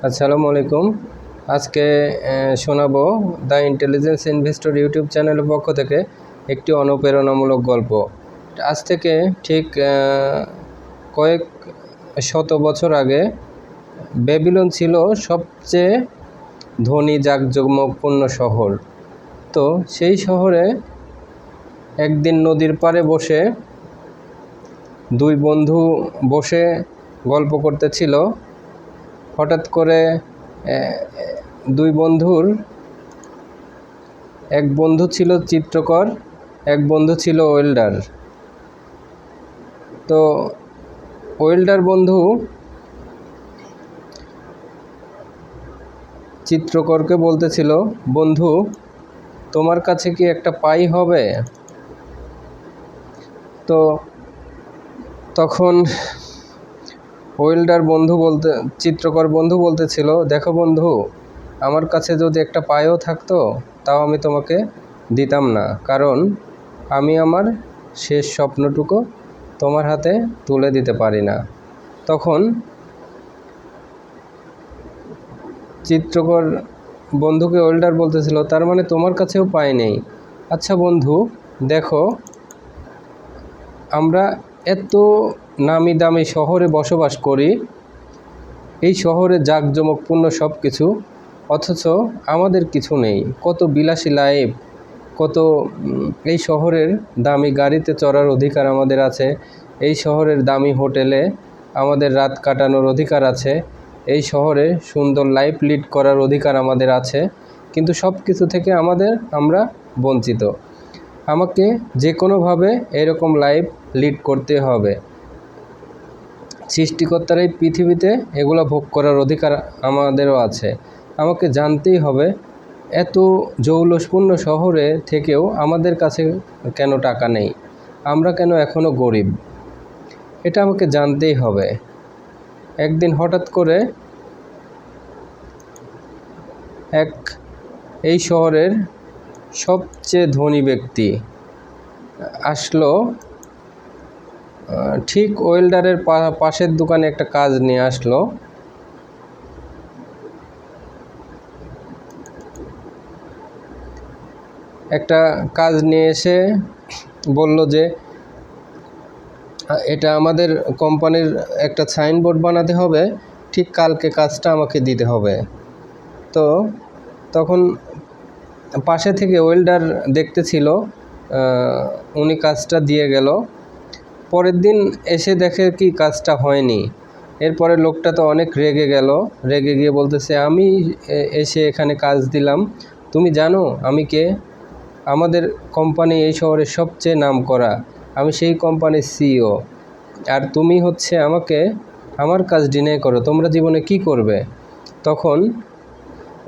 আসসালামু আলাইকুম। আজকে শোনাবো দ্য ইন্টেলিজেন্স ইনভেস্টর ইউটিউব চ্যানেলের পক্ষ থেকে একটি অনুপ্রেরণামূলক গল্প। আজ থেকে ঠিক কয়েক শত বছর আগে ব্যাবিলন ছিল সবচেয়ে ধনী জাঁকজমকপূর্ণ শহর। তো সেই শহরে একদিন নদীর পাড়ে বসে দুই বন্ধু বসে গল্প করতেছিল। হঠাৎ করে দুই বন্ধুর এক বন্ধু ছিল চিত্রকর, এক বন্ধু ছিল ওয়েল্ডার। তো ওয়েল্ডার বন্ধু চিত্রকরকে বলতেছিল, বন্ধু তোমার কাছে কি একটা পাই হবে? তো তখন চিত্রকর বন্ধু বলতেছিল, দেখো বন্ধু, আমার কাছে যদি একটা পাইও থাকতো তাও আমি তোমাকে দিতাম না, কারণ আমি আমার শেষ স্বপ্নটুকু তোমার হাতে তুলে দিতে পারি না। তখন চিত্রকর বন্ধুকে ওয়েল্ডার বলতেছিল, তার মানে তোমার কাছেও পাই নেই? আচ্ছা বন্ধু, দেখো আমরা এত নামি দামি শহরে বসবাস করি, এই শহরে জাঁকজমকপূর্ণ সব কিছু, অথচ আমাদের কিছু নেই। কত বিলাসী লাইফ, কত এই শহরের দামি গাড়িতে চড়ার অধিকার আমাদের আছে, এই শহরের দামি হোটেলে আমাদের রাত কাটানোর অধিকার আছে, এই শহরে সুন্দর লাইফ লিড করার অধিকার আমাদের আছে, কিন্তু সব কিছু থেকে আমরা বঞ্চিত। আমাকে যে কোনোভাবে এরকম লাইফ লিড করতে হবে। সৃষ্টিকর্তার এই পৃথিবীতে এগুলো ভোগ করার অধিকার আমাদেরও আছে। আমাকে জানতেই হবে এত জৌলুসপূর্ণ শহরে থেকেও আমাদের কাছে কেন টাকা নেই, আমরা কেন এখনও গরিব, এটা আমাকে জানতেই হবে। একদিন হঠাৎ করে এই শহরের সবচেয়ে ধনী ব্যক্তি আসলো, ঠিক ওয়েল্ডারের পাশের দোকানে একটা কাজ নিয়ে আসলো। একটা কাজ নিয়ে এসে বলল যে এটা আমাদের কোম্পানির একটা সাইনবোর্ড বানাতে হবে, ঠিক কালকে কাজটা আমাকে দিতে হবে। তো তখন পাশে থেকে ওয়েল্ডার দেখতেছিল, উনি কাজটা দিয়ে গেল। পরের দিন এসে দেখে কি কাজটা হয়নি। এরপরে লোকটা তো অনেক রেগে গিয়ে বলতেছে, আমি এসে এখানে কাজ দিলাম, তুমি জানো আমি কে? আমাদের কোম্পানি এই শহরের সবচেয়ে নামকরা, আমি সেই কোম্পানির সিইও, আর তুমি হচ্ছে আমাকে আমার কাজ ডিনাই করো, তোমরা জীবনে কি করবে? তখন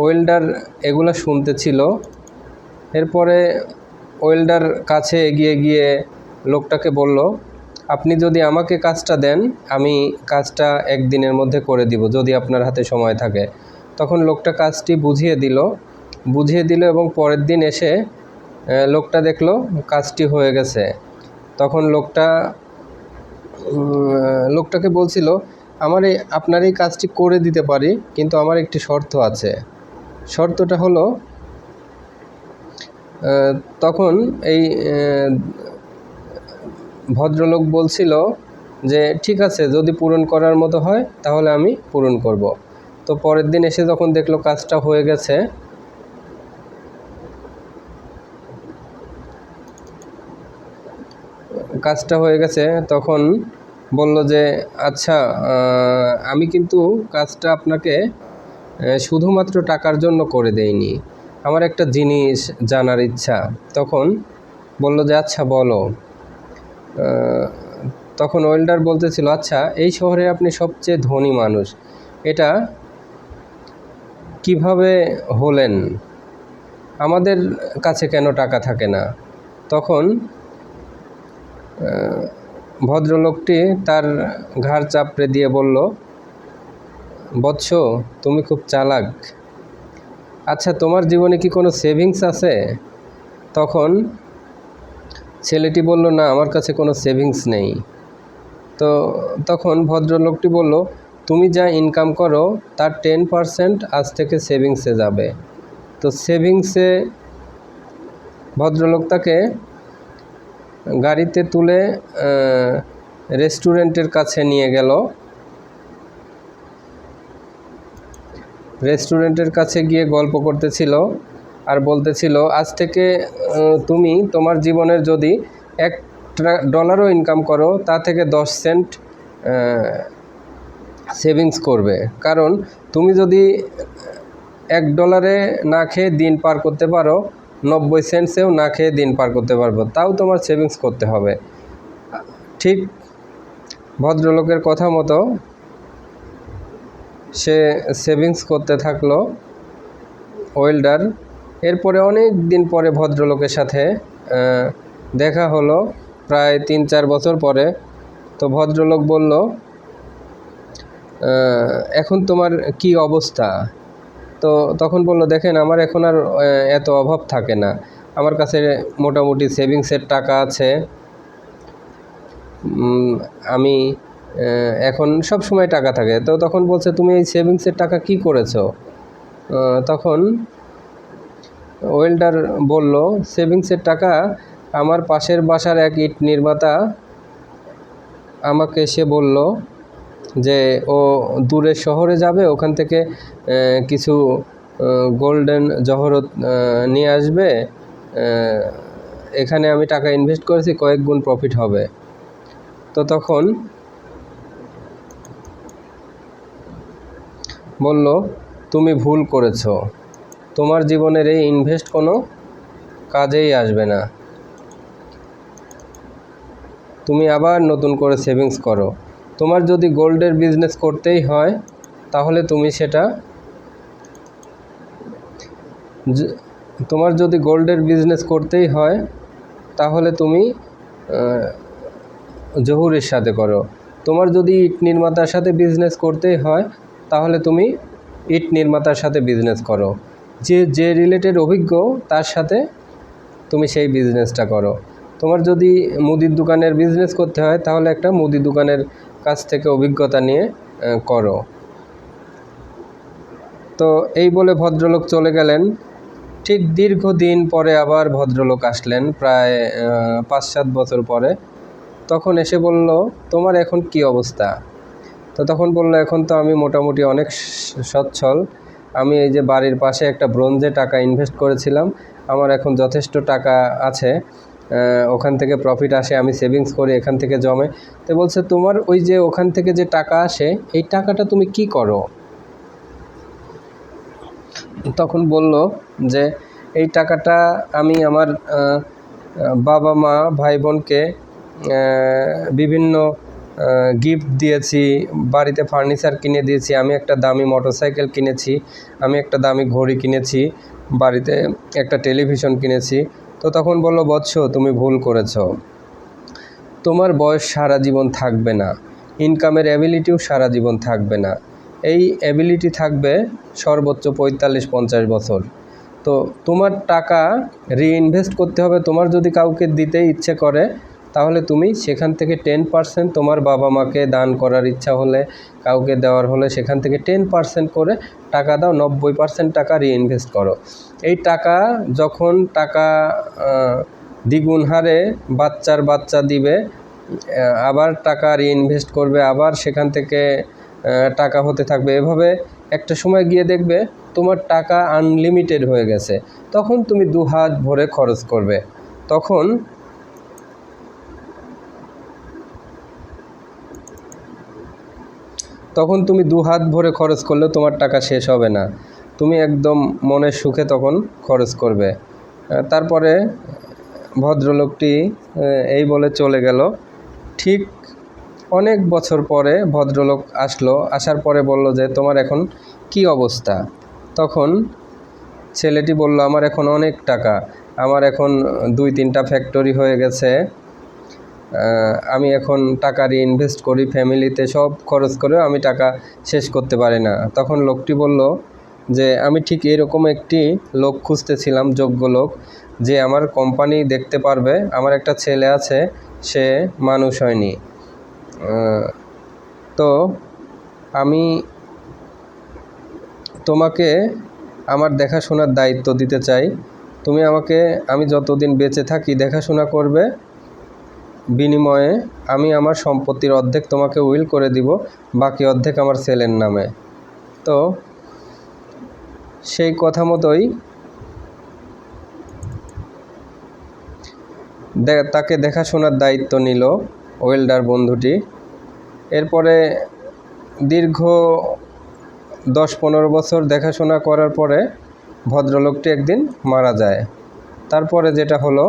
ওয়েল্ডার এগুলা শুনতেছিল। এরপরে ওয়েল্ডার কাছে এগিয়ে গিয়ে লোকটাকে বলল, আপনি যদি আমাকে কাজটা দেন আমি কাজটা একদিনের মধ্যে করে দিব, যদি আপনার হাতে সময় থাকে। তখন লোকটা কাজটি বুঝিয়ে দিল এবং পরের দিন এসে লোকটা দেখলো কাজটি হয়ে গেছে। তখন লোকটাকে বলছিল, আপনার এই কাজটি করে দিতে পারি, কিন্তু আমার একটি শর্ত আছে। শর্তটা হলো, তখন এই ভদ্রলোক বলছিল যে ঠিক আছে, যদি পূরণ করার মতো হয় তাহলে আমি পূরণ করব। তো পরের দিন এসে যখন দেখলো কাজটা হয়ে গেছে, তখন বলল যে আচ্ছা, আমি কিন্তু কাজটা আপনাকে শুধুমাত্র টাকার জন্য করে দেইনি, আমার একটা জিনিস জানার ইচ্ছা। তখন বলল যে আচ্ছা বলো। তখন ওয়েল্ডার বলতেছিল, আচ্ছা এই শহরে আপনি সবচেয়ে ধনী মানুষ, এটা কিভাবে হলেন? আমাদের কাছে কেন টাকা থাকে না? তখন ভদ্রলোকটি তার ঘাড় চাপড়ে দিয়ে বলল, বৎস, তুমি খুব চালাক। আচ্ছা তোমার জীবনে কি কোনো সেভিংস আছে? তখন ছেলেটি বলল, না, আমার কাছে কোনো সেভিংস নেই। তো তখন ভদ্রলোকটি বলল, তুমি যা ইনকাম করো তার 10% আজ থেকে সেভিংসে যাবে। তো সেভিংসে ভদ্রলোক তাকে গাড়িতে তুলে রেস্টুরেন্টের কাছে নিয়ে গেল। রেস্টুরেন্টের কাছে গিয়ে গল্প করতেছিল আর বলতেছিল, আজ থেকে তুমি তোমার জীবনের যদি $1 ইনকাম করো তা থেকে 10 সেন্ট সেভিংস করবে। কারণ তুমি যদি $1 না খেয়ে দিন পার করতে পারো, 90 সেন্টসেও না খেয়ে দিন পার করতে পারবো, তাও তোমার সেভিংস করতে হবে। ঠিক ভদ্রলোকের কথা মতো সে সেভিংস করতে থাকলো ওয়েল্ডার। এরপরে অনেক দিন পরে ভদ্রলোকের সাথে দেখা হলো, প্রায় 3-4 বছর পরে। তো ভদ্রলোক বলল, এখন তোমার কি অবস্থা? তো তখন বলল, দেখেন আমার এখন আর এত অভাব থাকে না, আমার কাছে মোটামুটি সেভিংসের টাকা আছে, আমি এখন সব সময় টাকা থাকে। তো তখন বলছে, তুমি এই সেভিংসের টাকা কি করেছো? তখন ওয়েল্ডার বলল, সেভিংসের টাকা আমার পাশের বাসার এক ইট নির্মাতা আমাকে এসে বলল যে ও দূরের শহরে যাবে, ওখান থেকে কিছু গোল্ডেন জহরত নিয়ে আসবে, এখানে আমি টাকা ইনভেস্ট করেছি, কয়েক গুণ প্রফিট হবে। তো তখন বলল, তুমি ভুল করেছো, তোমার জীবনের এই ইনভেস্ট কোনো কাজেই আসবে না, তুমি আবার নতুন করে সেভিংস করো। তোমার যদি গোল্ডের বিজনেস করতেই হয় তাহলে তুমি সেটা তোমার যদি গোল্ডের বিজনেস করতেই হয় তাহলে তুমি জহুরের সাথে করো। তোমার যদি ইট নির্মাতার সাথে বিজনেস করতেই হয় তাহলে তুমি ইট নির্মাতার সাথে বিজনেস করো। যে রিলেটেড অভিজ্ঞ তার সাথে তুমি সেই বিজনেসটা করো। তোমার যদি মুদির দোকানের বিজনেস করতে হয় তাহলে একটা মুদির দোকানের কাছ থেকে অভিজ্ঞতা নিয়ে করো। তো এই বলে ভদ্রলোক চলে গেলেন। ঠিক দীর্ঘদিন পরে আবার ভদ্রলোক আসলেন, প্রায় 5-7 বছর পরে। তখন এসে বলল, তোমার এখন কি অবস্থা? তো তখন বলল, এখন তো আমি মোটামুটি অনেক সচ্ছল, আমি এই যে বাড়ির পাশে একটা ব্রোঞ্জে টাকা ইনভেস্ট করেছিলাম, আমার এখন যথেষ্ট টাকা আছে, ওখান থেকে প্রফিট আসে, আমি সেভিংস করি, এখান থেকে জমে। তো বলছে, তোমার ওই যে ওখান থেকে যে টাকা আসে এই টাকাটা তুমি কি করো? তখন বলল যে এই টাকাটা আমি আমার বাবা মা ভাই বোনকে বিভিন্ন গিফট দিয়েছি, বাড়িতে ফার্নিচার কিনে দিয়েছি, আমি একটা দামি মোটরসাইকেল কিনেছি, আমি একটা দামি ঘড়ি কিনেছি, বাড়িতে একটা টেলিভিশন কিনেছি। তো তখন বলল, বৎস তুমি ভুল করেছ, তোমার বয়স সারা জীবন থাকবে না, ইনকামের অ্যাবিলিটিও সারা জীবন থাকবে না, এই অ্যাবিলিটি থাকবে সর্বোচ্চ 45-50 বছর। তো তোমার টাকা রিইনভেস্ট করতে হবে। তোমার যদি কাউকে দিতে ইচ্ছে করে তাহলে তুমি সেখান থেকে 10% তোমার বাবা মাকে দান করার ইচ্ছা হলে, কাউকে দেওয়ার হলে সেখান থেকে 10% করে টাকা দাও, 90% টাকা রিইনভেস্ট করো। এই টাকা যখন টাকা দ্বিগুণ হারে বাচ্চা দিবে, আবার টাকা রিইনভেস্ট করবে, আবার সেখান থেকে টাকা হতে থাকবে। এভাবে একটা সময় গিয়ে দেখবে তোমার টাকা আনলিমিটেড হয়ে গেছে। তখন তুমি 2 হাত ভরে খরচ করবে। তখন তুমি 2 হাত ভরে খরচ করলেও তোমার টাকা শেষ হবে না, তুমি একদম মনের সুখে তখন খরচ করবে। তারপরে ভদ্রলোকটি এই বলে চলে গেল। ঠিক অনেক বছর পরে ভদ্রলোক আসলো, আসার পরে বলল যে তোমার এখন কি অবস্থা? তখন ছেলেটি বলল, আমার এখন অনেক টাকা, আমার এখন 2-3টা ফ্যাক্টরি হয়ে গেছে, আমি এখন টাকা রিইনভেস্ট করি, ফ্যামিলিতে সব খরচ করেও আমি টাকা শেষ করতে পারি না। তখন লোকটি বলল যে আমি ঠিক এরকম একটি লোক খুঁজতেছিলাম, যোগ্য লোক, যে আমার কোম্পানি দেখতে পারবে। আমার একটা ছেলে আছে, সে মানুষ হয়নি। তো আমি তোমাকে আমার দেখাশোনার দায়িত্ব দিতে চাই। তুমি আমাকে, আমি যতদিন বেঁচে থাকি দেখাশোনা করবে। বিনিময়ে আমি আমার সম্পত্তির অর্ধেক তোমাকে উইল করে দিব, বাকি অর্ধেক আমার ছেলের নামে। তো সেই কথা মতোই তাকে দেখাশোনার দায়িত্ব নিল ওয়েল্ডার বন্ধুটি। এরপরে দীর্ঘ 10-15 বছর দেখাশোনা করার পরে ভদ্রলোকটি একদিন মারা যায়। তারপরে যেটা হলো,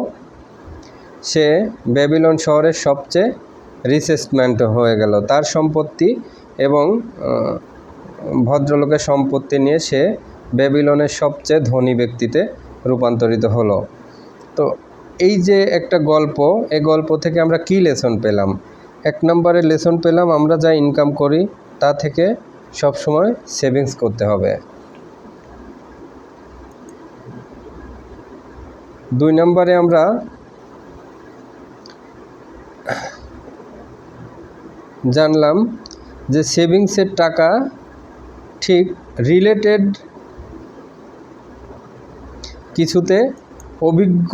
সে ব্যাবিলন শহরের সবচেয়ে রিচেস্ট ম্যান হয়ে গেল। তার সম্পত্তি এবং ভদ্রলোকের সম্পত্তি নিয়ে সে ব্যাবিলনের সবচেয়ে ধনী ব্যক্তিতে রূপান্তরিত হলো। তো এই যে একটা গল্প, এই গল্প থেকে আমরা কি লেসন পেলাম? 1 নম্বরে লেসন পেলাম, আমরা যা ইনকাম করি তা থেকে সবসময় সেভিংস করতে হবে। 2 নম্বরে আমরা জানলাম যে সেভিংসের টাকা ঠিক রিলেটেড কিছুতে অভিজ্ঞ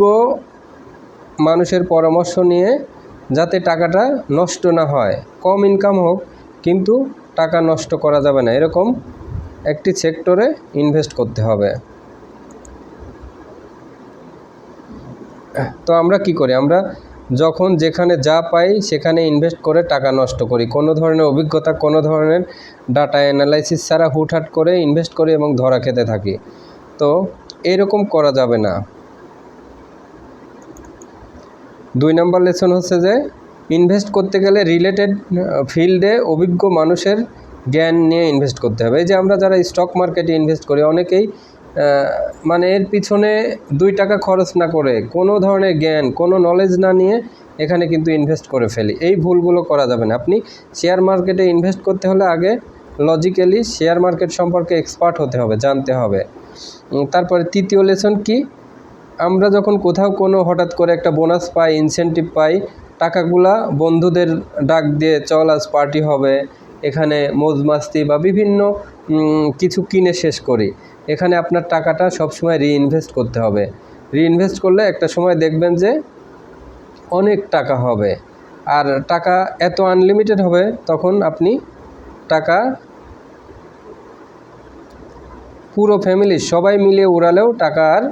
মানুষের পরামর্শ নিয়ে, যাতে টাকাটা নষ্ট না হয়। কম ইনকাম হোক কিন্তু টাকা নষ্ট করা যাবে না, এরকম একটি সেক্টরে ইনভেস্ট করতে হবে। তো আমরা কি করি? আমরা যখন যেখানে যা পাই সেখানে ইনভেস্ট করে টাকা নষ্ট করি। কোনো ধরনের অভিজ্ঞতা, কোনো ধরনের ডাটা অ্যানালাইসিস ছাড়া হুটহাট করে ইনভেস্ট করি এবং ধরা খেতে থাকি। তো এরকম করা যাবে না। 2 নম্বর লেসন হচ্ছে যে ইনভেস্ট করতে গেলে রিলেটেড ফিল্ডে অভিজ্ঞ মানুষের জ্ঞান নিয়ে ইনভেস্ট করতে হবে। এই যে আমরা যারা স্টক মার্কেটে ইনভেস্ট করি, অনেকেই মানে এর পিছনে 2 টাকা খরচ না করে, কোনো ধরনের জ্ঞান, কোনো নলেজ না নিয়ে এখানে কিন্তু ইনভেস্ট করে ফেলি। এই ভুলগুলো করা যাবে না। আপনি শেয়ার মার্কেটে ইনভেস্ট করতে হলে আগে লজিক্যালি শেয়ার মার্কেট সম্পর্কে এক্সপার্ট হতে হবে, জানতে হবে। তারপরে 3য় লেসন কি? আমরা যখন কোথাও কোনো হঠাৎ করে একটা বোনাস পাই, ইনসেন্টিভ পাই, টাকাগুলা বন্ধুদের ডাক দিয়ে চল আজ পার্টি হবে, এখানে মৌজ মাস্তি বা বিভিন্ন কিছু কিনে শেষ করি। এখানে আপনার টাকাটা সবসময় রিইনভেস্ট করতে হবে। রিইনভেস্ট করলে একটা সময় দেখবেন যে অনেক টাকা হবে, আর টাকা এত আনলিমিটেড হবে, তখন আপনি টাকা পুরো ফ্যামিলির সবাই মিলিয়ে উড়ালেও টাকা আর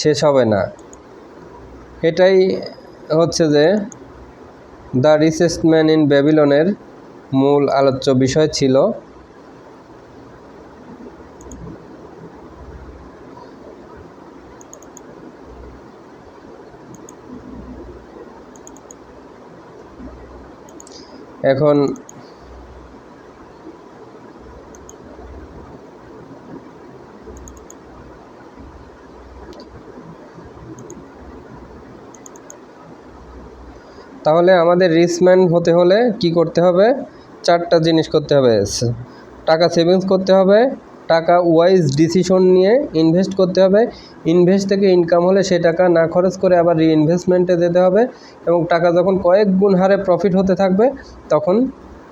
শেষ হবে না। এটাই হচ্ছে যে দ্য রিচেস্ট ম্যান ইন ব্যাবিলনের মূল আলোচ্য বিষয় ছিল। এখন তাহলে আমাদের রিচ ম্যান হতে হলে কি করতে হবে? 4টা জিনিস করতে হবে। টাকা সেভিংস করতে হবে, টাকা ওয়াইজ ডিসিশন নিয়ে ইনভেস্ট করতে হবে, ইনভেস্ট থেকে ইনকাম হলে সে টাকা না খরচ করে আবার রিইনভেস্টমেন্টে দিতে হবে, এবং টাকা যখন কয়েক গুণ হারে প্রফিট হতে থাকবে তখন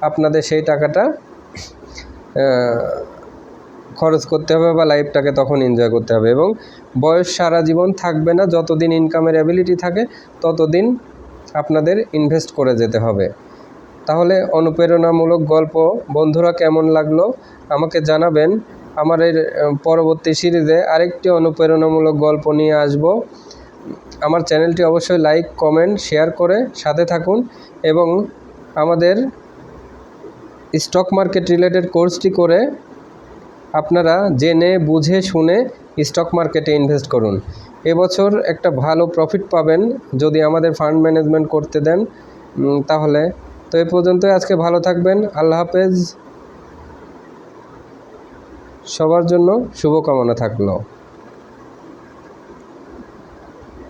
আপনাদের সেই টাকাটা খরচ করতে হবে বা লাইফটাকে তখন এনজয় করতে হবে। এবং বয়স সারা জীবন থাকবে না, যতদিন ইনকামের অ্যাবিলিটি থাকে ততদিন আপনাদের ইনভেস্ট করে যেতে হবে। তাহলে অনুপ্রেরণামূলক গল্প বন্ধুরা কেমন লাগলো আমাকে জানাবেন। আমার এর পরবর্তী সিরিজে আরেকটি অনুপ্রেরণামূলক গল্প নিয়ে আসব। আমার চ্যানেলটি অবশ্যই লাইক, কমেন্ট, শেয়ার করে সাথে থাকুন, এবং আমাদের স্টক মার্কেট রিলেটেড কোর্সটি করে আপনারা জেনে বুঝে শুনে স্টক মার্কেটে ইনভেস্ট করুন। এবছর একটা ভালো প্রফিট পাবেন যদি আমাদের ফান্ড ম্যানেজমেন্ট করতে দেন। তাহলে তো এ পর্যন্তই, আজকে ভালো থাকবেন। আল্লাহ হাফেজ। সবার জন্য শুভকামনা থাকলো।